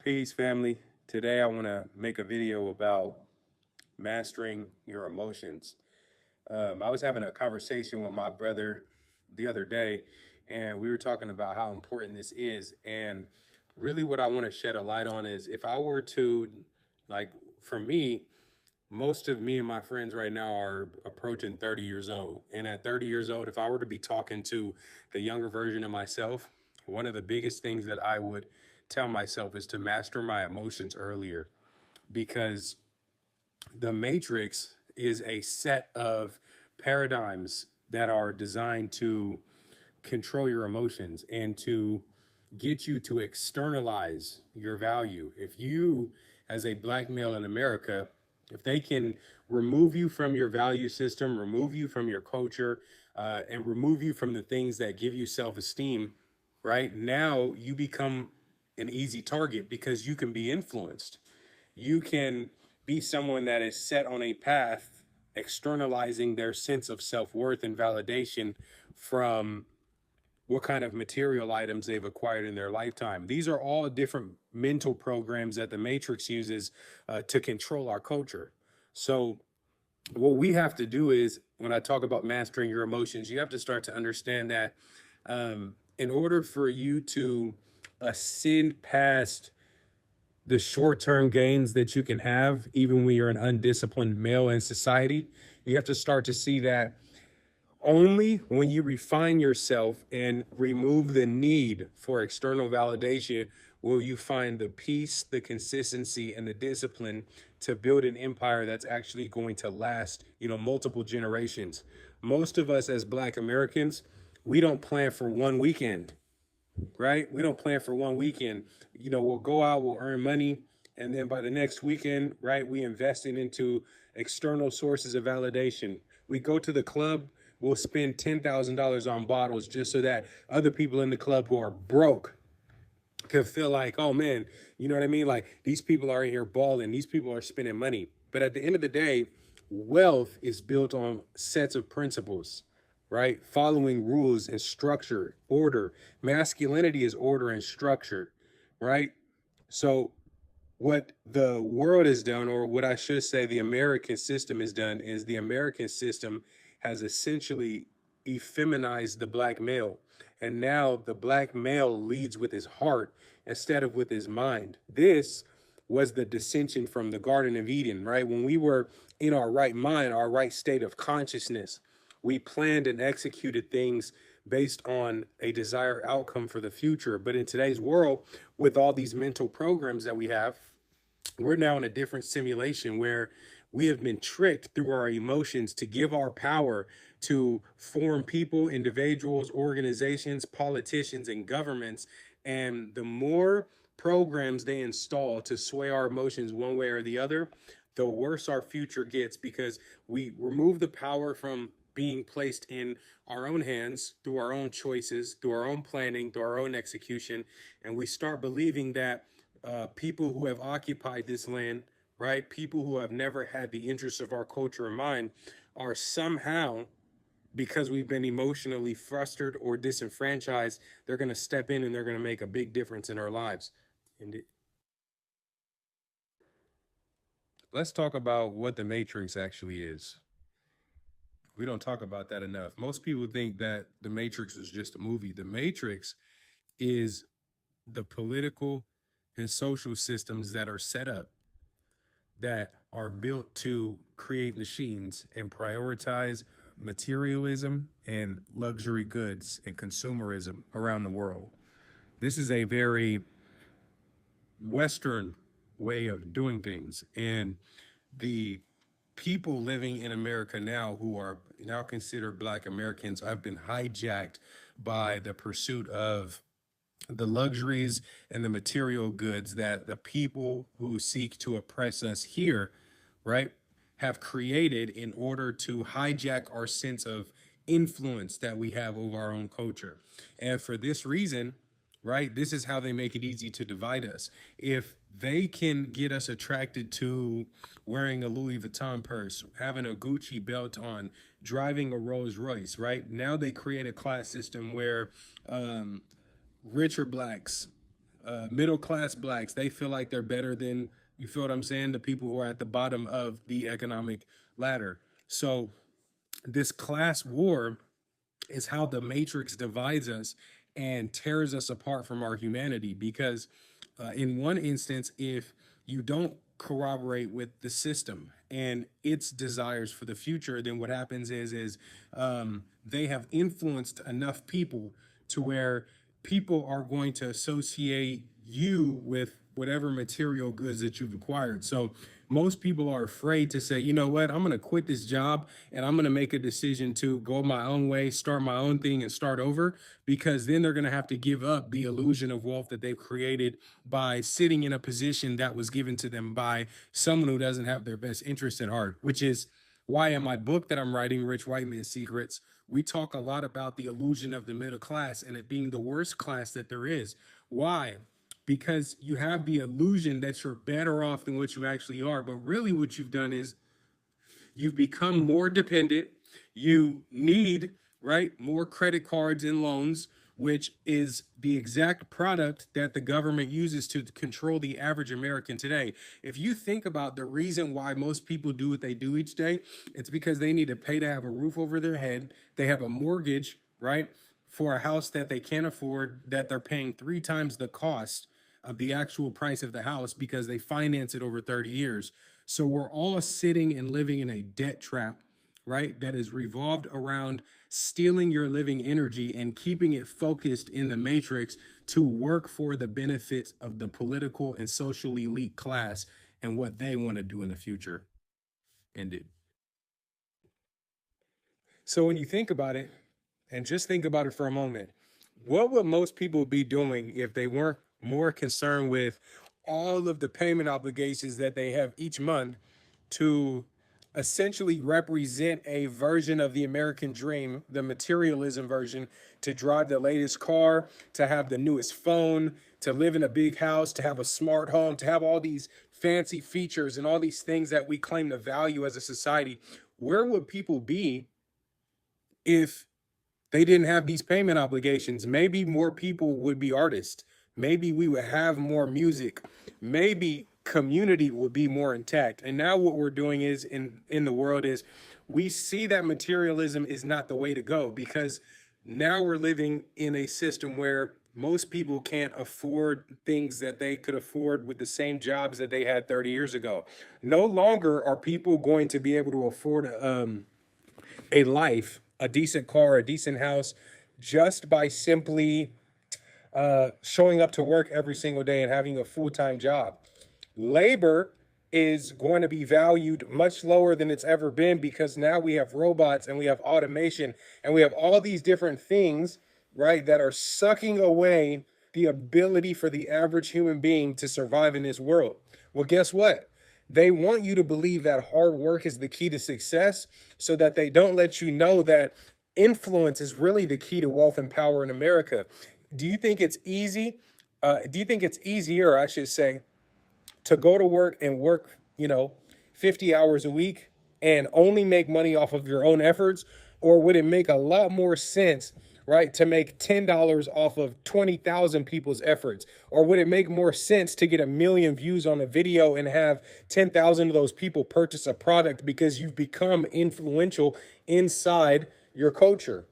Peace, family. Today I want to make a video about mastering your emotions. I was having a conversation with my brother the other day, and we were talking about how important this is. And really, what I want to shed a light on is if I were to, like, for me, most of me and my friends right now are approaching 30 years old. And at 30 years old, if I were to be talking to the younger version of myself, one of the biggest things that I would tell myself is to master my emotions earlier, because the matrix is a set of paradigms that are designed to control your emotions and to get you to externalize your value. If you, as a black male in America, if they can remove you from your value system, remove you from your culture, and remove you from the things that give you self-esteem, right now you become an easy target because you can be influenced. You can be someone that is set on a path, externalizing their sense of self-worth and validation from what kind of material items they've acquired in their lifetime. These are all different mental programs that the Matrix uses to control our culture. So what we have to do is, when I talk about mastering your emotions, you have to start to understand that in order for you to ascend past the short-term gains that you can have, even when you're an undisciplined male in society, you have to start to see that only when you refine yourself and remove the need for external validation will you find the peace, the consistency, and the discipline to build an empire that's actually going to last, multiple generations. Most of us as Black Americans, we don't plan for one weekend, right? We don't plan for one weekend. We'll go out, we'll earn money, and then by the next weekend, right, we investing into external sources of validation. We go to the club, we'll spend $10,000 on bottles just so that other people in the club who are broke can feel like, oh man, you know what I mean? Like, these people are in here balling, these people are spending money. But at the end of the day, wealth is built on sets of principles, right? Following rules and structure, order. Masculinity is order and structure, right? So what the world has done, or what I should say the American system has done, is the American system has essentially effeminized the Black male. And now the Black male leads with his heart instead of with his mind. This was the dissension from the Garden of Eden, right? When we were in our right mind, our right state of consciousness, we planned and executed things based on a desired outcome for the future. But in today's world, with all these mental programs that we have, we're now in a different simulation where we have been tricked through our emotions to give our power to form people, individuals, organizations, politicians, and governments. And the more programs they install to sway our emotions one way or the other, the worse our future gets, because we remove the power from being placed in our own hands through our own choices, through our own planning, through our own execution. And we start believing that people who have occupied this land, right, people who have never had the interests of our culture in mind, are somehow, because we've been emotionally frustrated or disenfranchised, they're going to step in and they're going to make a big difference in our lives. And let's talk about what the Matrix actually is. We don't talk about that enough. Most people think that the Matrix is just a movie. The Matrix is the political and social systems that are set up, that are built to create machines and prioritize materialism and luxury goods and consumerism around the world. This is a very Western way of doing things. And the people living in America now, who are now considered Black Americans, have been hijacked by the pursuit of the luxuries and the material goods that the people who seek to oppress us here, right, have created in order to hijack our sense of influence that we have over our own culture. And for this reason, right, this is how they make it easy to divide us. If they can get us attracted to wearing a Louis Vuitton purse, having a Gucci belt on, driving a Rolls Royce, right? Now they create a class system where richer Blacks, middle class blacks, they feel like they're better than, you feel what I'm saying, the people who are at the bottom of the economic ladder. So this class war is how the matrix divides us and tears us apart from our humanity. Because in one instance, if you don't corroborate with the system and its desires for the future, then what happens is they have influenced enough people to where people are going to associate you with whatever material goods that you've acquired. So most people are afraid to say, you know what, I'm going to quit this job and I'm going to make a decision to go my own way, start my own thing and start over, because then they're going to have to give up the illusion of wealth that they've created by sitting in a position that was given to them by someone who doesn't have their best interest at heart, which is why in my book that I'm writing, Rich White Man's Secrets, we talk a lot about the illusion of the middle class and it being the worst class that there is. Why? Because you have the illusion that you're better off than what you actually are. But really what you've done is you've become more dependent. You need, right, more credit cards and loans, which is the exact product that the government uses to control the average American today. If you think about the reason why most people do what they do each day, it's because they need to pay to have a roof over their head. They have a mortgage, right, for a house that they can't afford, that they're paying 3 times the cost of the actual price of the house because they finance it over 30 years. So we're all sitting and living in a debt trap, right? That is revolved around stealing your living energy and keeping it focused in the matrix to work for the benefits of the political and social elite class and what they want to do in the future. Ended. So when you think about it, and just think about it for a moment, what would most people be doing if they weren't more concerned with all of the payment obligations that they have each month to essentially represent a version of the American dream, the materialism version, to drive the latest car, to have the newest phone, to live in a big house, to have a smart home, to have all these fancy features and all these things that we claim to value as a society? Where would people be if they didn't have these payment obligations? Maybe more people would be artists. Maybe we would have more music. Maybe community would be more intact. And now what we're doing is in the world is we see that materialism is not the way to go, because now we're living in a system where most people can't afford things that they could afford with the same jobs that they had 30 years ago. No longer are people going to be able to afford a life, a decent car, a decent house, just by simply showing up to work every single day and having a full-time job. Labor is going to be valued much lower than it's ever been, because now we have robots and we have automation and we have all these different things, right, that are sucking away the ability for the average human being to survive in this world. Well, guess what? They want you to believe that hard work is the key to success, so that they don't let you know that influence is really the key to wealth and power in America. Do you think it's easy? Do you think it's easier, I should say, to go to work and work, 50 hours a week and only make money off of your own efforts? Or would it make a lot more sense, right, to make $10 off of 20,000 people's efforts? Or would it make more sense to get 1 million views on a video and have 10,000 of those people purchase a product because you've become influential inside your culture?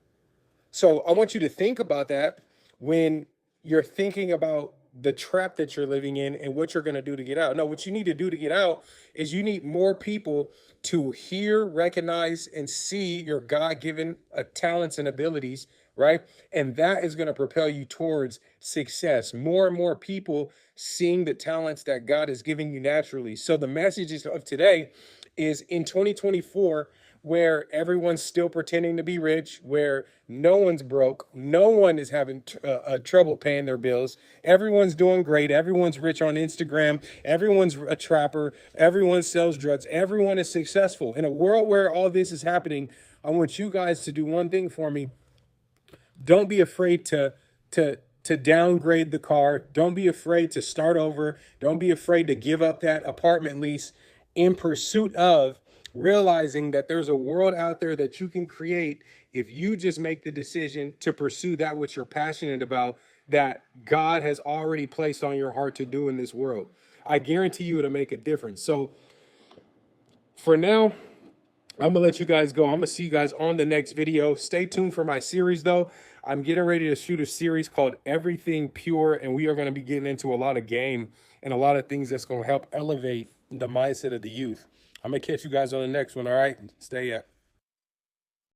So I want you to think about that when you're thinking about the trap that you're living in and what you're going to do to get out. No, what you need to do to get out is you need more people to hear, recognize, and see your God-given talents and abilities, right? And that is going to propel you towards success. More and more people seeing the talents that God is giving you naturally. So the message of today is, in 2024, where everyone's still pretending to be rich, where no one's broke, no one is having trouble paying their bills, everyone's doing great, everyone's rich on Instagram, everyone's a trapper, everyone sells drugs, everyone is successful. In a world where all this is happening, I want you guys to do one thing for me. Don't be afraid to downgrade the car. Don't be afraid to start over. Don't be afraid to give up that apartment lease in pursuit of realizing that there's a world out there that you can create if you just make the decision to pursue that which you're passionate about, that God has already placed on your heart to do in this world. I guarantee you it'll make a difference. So for now, I'm gonna let you guys go. I'm gonna see you guys on the next video. Stay tuned for my series though. I'm getting ready to shoot a series called Everything Pure, and we are gonna be getting into a lot of game and a lot of things that's gonna help elevate the mindset of the youth. I'm gonna catch you guys on the next one. All right, stay up.